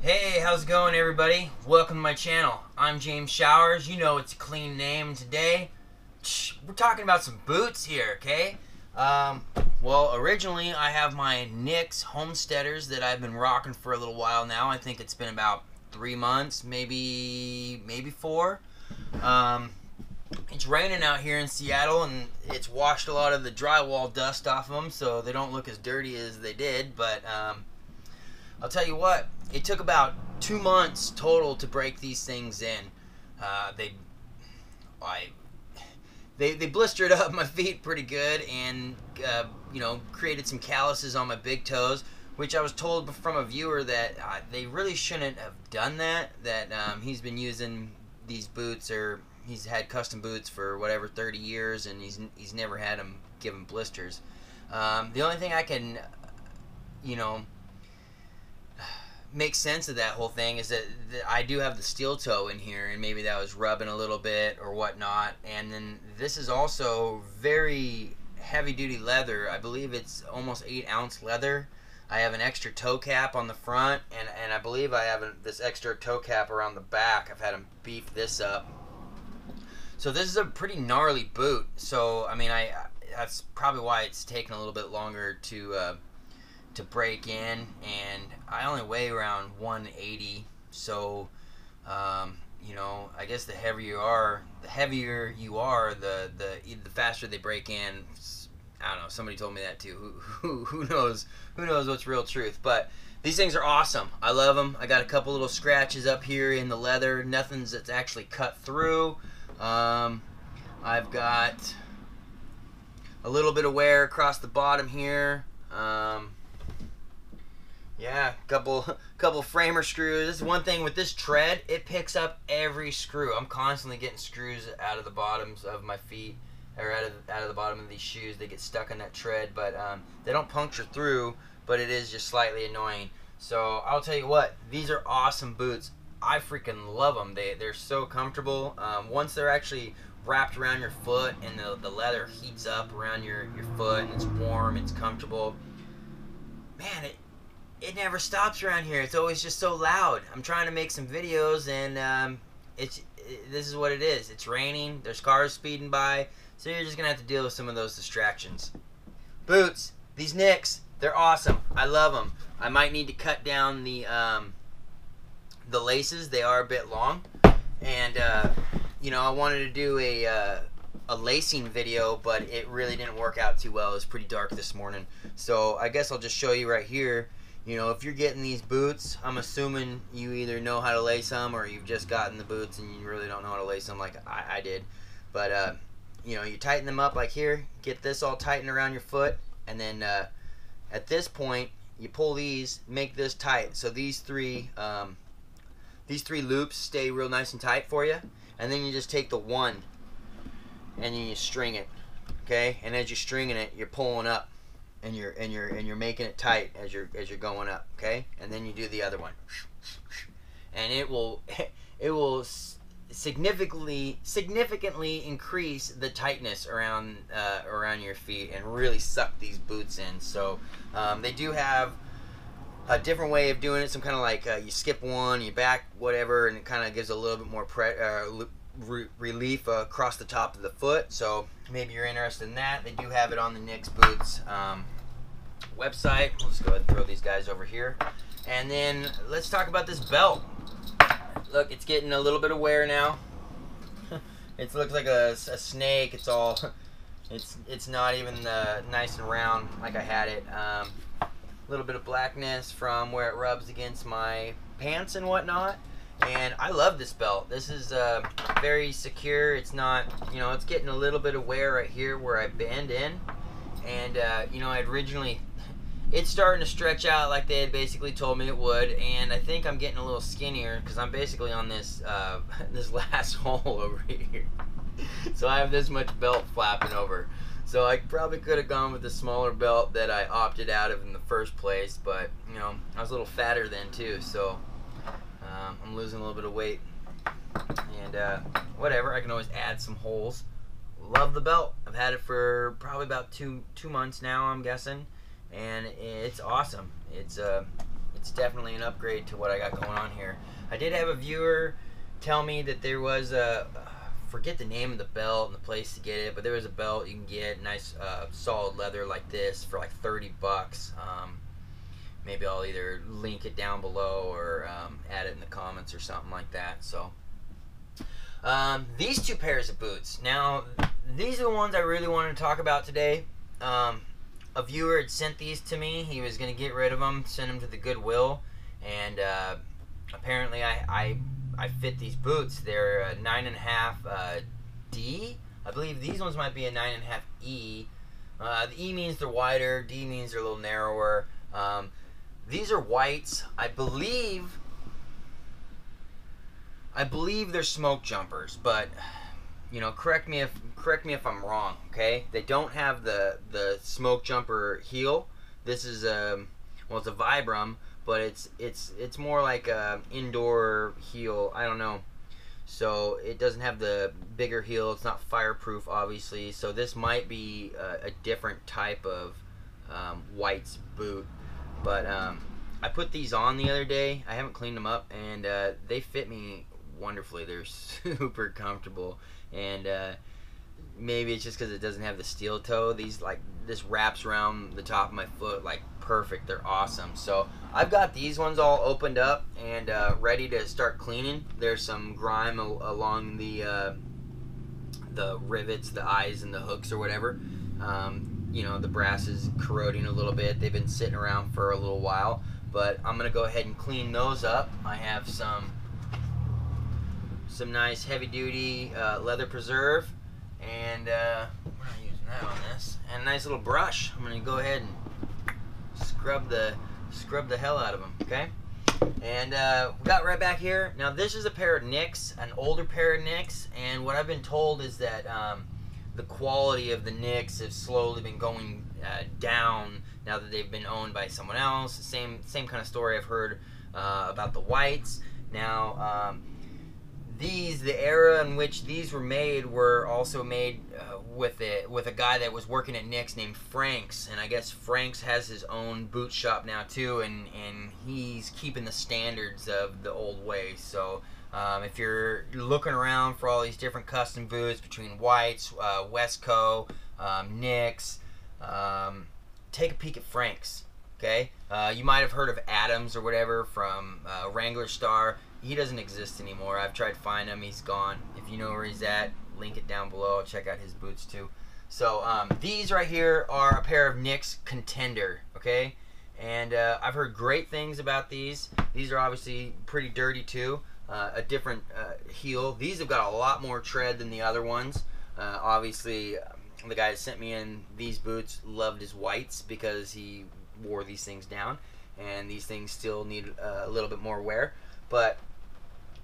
Hey, how's it going, everybody? Welcome to my channel. I'm James Showers. You know it's a clean name. Today, we're talking about some boots here, okay? Well, originally I have my Knicks Homesteaders that I've been rocking for a little while now. I think it's been about 3 months, maybe 4. It's raining out here in Seattle, and it's washed a lot of the drywall dust off of them, so they don't look as dirty as they did. But I'll tell you what, it took about 2 months total to break these things in. They blistered up my feet pretty good, and you know, created some calluses on my big toes, which I was told from a viewer that they really shouldn't have done that. That he's been using these boots, or he's had custom boots for whatever 30 years, and he's never had them give him blisters. The only thing I can, you know, make sense of that whole thing is that I do have the steel toe in here, and maybe that was rubbing a little bit or whatnot. And then this is also very heavy duty leather. I believe it's almost 8-ounce leather. I have an extra toe cap on the front, and I believe I have this extra toe cap around the back. I've had them beef this up. So this is a pretty gnarly boot. So I mean, that's probably why it's taken a little bit longer to break in, and I only weigh around 180. So you know, I guess the heavier you are, the faster they break in. I don't know, somebody told me that too. Who knows what's real truth. But these things are awesome. I love them. I got a couple little scratches up here in the leather. Nothing's that's actually cut through. I've got a little bit of wear across the bottom here. Yeah, couple framer screws. This is one thing with this tread, it picks up every screw. I'm constantly getting screws out of the bottoms of my feet, or out of the bottom of these shoes. They get stuck in that tread, but they don't puncture through, but it is just slightly annoying. So I'll tell you what, these are awesome boots. I freaking love them. They're so comfortable. Once they're actually wrapped around your foot, and the leather heats up around your foot, and it's warm, it's comfortable. Man, it never stops around here. It's always just so loud. I'm trying to make some videos, and this is what it is. It's raining. There's cars speeding by, so you're just gonna have to deal with some of those distractions. Boots. These Knicks. They're awesome. I love them. I might need to cut down the laces. They are a bit long, and you know, I wanted to do a lacing video, but it really didn't work out too well. It was pretty dark this morning, so I guess I'll just show you right here. You know, if you're getting these boots, I'm assuming you either know how to lace them, or you've just gotten the boots and you really don't know how to lace them like I did. But you know, you tighten them up like here, get this all tightened around your foot, and then at this point you pull these, make this tight, so these three loops stay real nice and tight for you. And then you just take the one and then you string it, okay? And as you're stringing it, you're pulling up, and you're making it tight as you're going up, okay? And then you do the other one, and it will significantly increase the tightness around your feet, and really suck these boots in. So they do have a different way of doing it. Some kind of like you skip one, you back whatever, and it kind of gives a little bit more relief across the top of the foot. So maybe you're interested in that. They do have it on the Knicks Boots website. Let's go ahead and throw these guys over here, and then let's talk about this belt. Look, it's getting a little bit of wear now. It looks like a snake. It's all it's not even nice and round like I had it. A little bit of blackness from where it rubs against my pants and whatnot. And I love this belt. This is very secure. It's not, you know, it's getting a little bit of wear right here where I bend in. And, you know, it's starting to stretch out like they had basically told me it would. And I think I'm getting a little skinnier because I'm basically on this, this last hole over here. So I have this much belt flapping over. So I probably could have gone with the smaller belt that I opted out of in the first place. But, you know, I was a little fatter then too, so I'm losing a little bit of weight, and whatever, I can always add some holes. Love the belt. I've had it for probably about two months now, I'm guessing, and it's awesome. It's it's definitely an upgrade to what I got going on here. I did have a viewer tell me that there was a, forget the name of the belt and the place to get it, but there was a belt you can get, nice solid leather like this for like 30 bucks. Maybe I'll either link it down below or add it in the comments or something like that. So these two pairs of boots. Now, these are the ones I really wanted to talk about today. A viewer had sent these to me. He was going to get rid of them, send them to the Goodwill, and apparently I fit these boots. They're 9.5 D. I believe these ones might be a 9.5 E. The E means they're wider, D means they're a little narrower. These are whites. I believe they're smoke jumpers, but you know, correct me if I'm wrong. Okay, they don't have the smoke jumper heel. This is well, it's a Vibram, but it's more like a indoor heel. I don't know. So it doesn't have the bigger heel. It's not fireproof, obviously. So this might be a different type of whites boot. But I put these on the other day. I haven't cleaned them up, and they fit me wonderfully. They're super comfortable, and maybe it's just because it doesn't have the steel toe. This wraps around the top of my foot like perfect. They're awesome. So I've got these ones all opened up and ready to start cleaning. There's some grime along the rivets, the eyes, and the hooks or whatever. You know, the brass is corroding a little bit. They've been sitting around for a little while, but I'm gonna go ahead and clean those up. I have some nice heavy-duty leather preserve, and we're not using that on this. And a nice little brush. I'm gonna go ahead and scrub the hell out of them. Okay. And we got right back here. Now this is a pair of Nicks, an older pair of Nicks, and what I've been told is that the quality of the Nicks has slowly been going down now that they've been owned by someone else. Same kind of story I've heard about the whites. Now the era in which these were made were also made with a guy that was working at Nicks named Franks, and I guess Franks has his own boot shop now too, and he's keeping the standards of the old way. So if you're looking around for all these different custom boots between whites, Westco, Nicks, take a peek at Franks. Okay, you might have heard of Adams or whatever from Wrangler Star. He doesn't exist anymore. I've tried to find him. He's gone. If you know where he's at, link it down below. Check out his boots too. So these right here are a pair of Nicks Contender. Okay, and I've heard great things about these. These are obviously pretty dirty too. A different heel. These have got a lot more tread than the other ones. Obviously, the guy that sent me in these boots loved his whites because he wore these things down, and these things still need a little bit more wear. But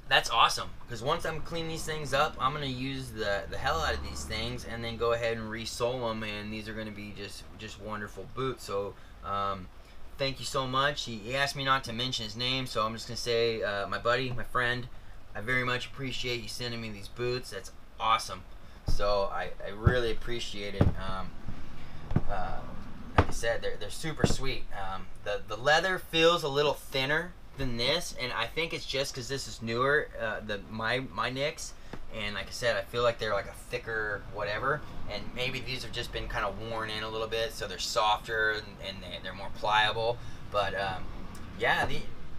that's awesome, because once I'm cleaning these things up, I'm going to use the hell out of these things and then go ahead and re-sole them, and these are going to be just wonderful boots. So thank you so much. He asked me not to mention his name, so I'm just going to say, my buddy, my friend, I very much appreciate you sending me these boots. That's awesome. So I really appreciate it. Like I said, they're super sweet. The leather feels a little thinner than this, and I think it's just because this is newer, my Nicks, and like I said, I feel like they're like a thicker whatever, and maybe these have just been kind of worn in a little bit, so they're softer and they're more pliable. But yeah,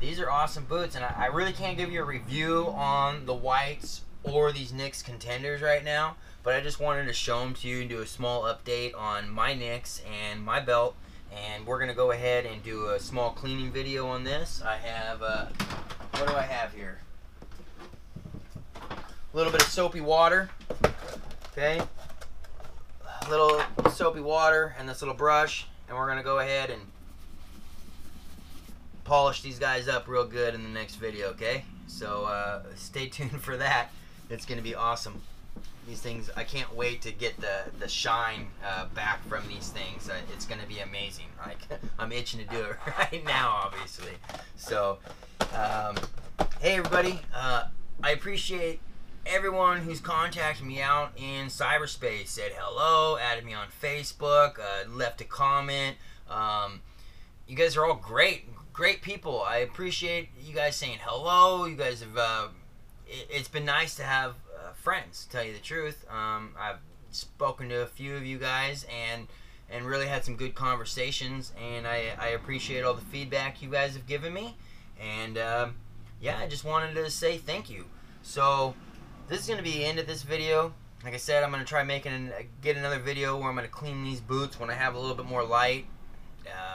these are awesome boots, and I really can't give you a review on the whites or these Nicks Contenders right now, but I just wanted to show them to you and do a small update on my Nicks and my belt. And we're going to go ahead and do a small cleaning video on this. I have, what do I have here? A little bit of soapy water, okay? A little soapy water and this little brush. And we're going to go ahead and polish these guys up real good in the next video, okay? So stay tuned for that. It's going to be awesome. These things, I can't wait to get the shine back from these things. It's going to be amazing. Like, I'm itching to do it right now, obviously. So, hey everybody, I appreciate everyone who's contacted me out in cyberspace, said hello, added me on Facebook, left a comment. You guys are all great. great people. I appreciate you guys saying hello. You guys have, it's been nice to have friends, to tell you the truth. I've spoken to a few of you guys and really had some good conversations, and I appreciate all the feedback you guys have given me. And yeah, I just wanted to say thank you. So this is going to be the end of this video. Like I said, I'm going to try get another video where I'm going to clean these boots when I have a little bit more light.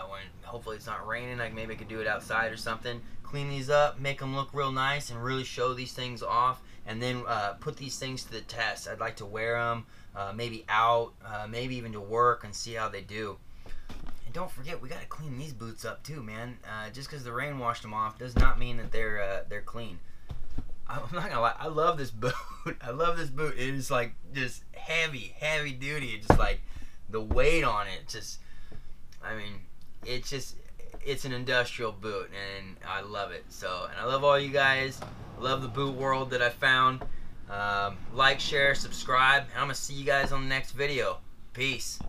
When hopefully it's not raining, like maybe I could do it outside or something. Clean these up, make them look real nice, and really show these things off, and then put these things to the test. I'd like to wear them, maybe out, maybe even to work, and see how they do. And don't forget, we got to clean these boots up too, man. Just because the rain washed them off does not mean that they're clean. I'm not gonna lie, I love this boot. I love this boot. It is like just heavy duty. It's just like the weight on it. Just, I mean, it's an industrial boot, and I love it. So, and I love all you guys. I love the boot world that I found. Like, share, subscribe, and I'm gonna see you guys on the next video. Peace.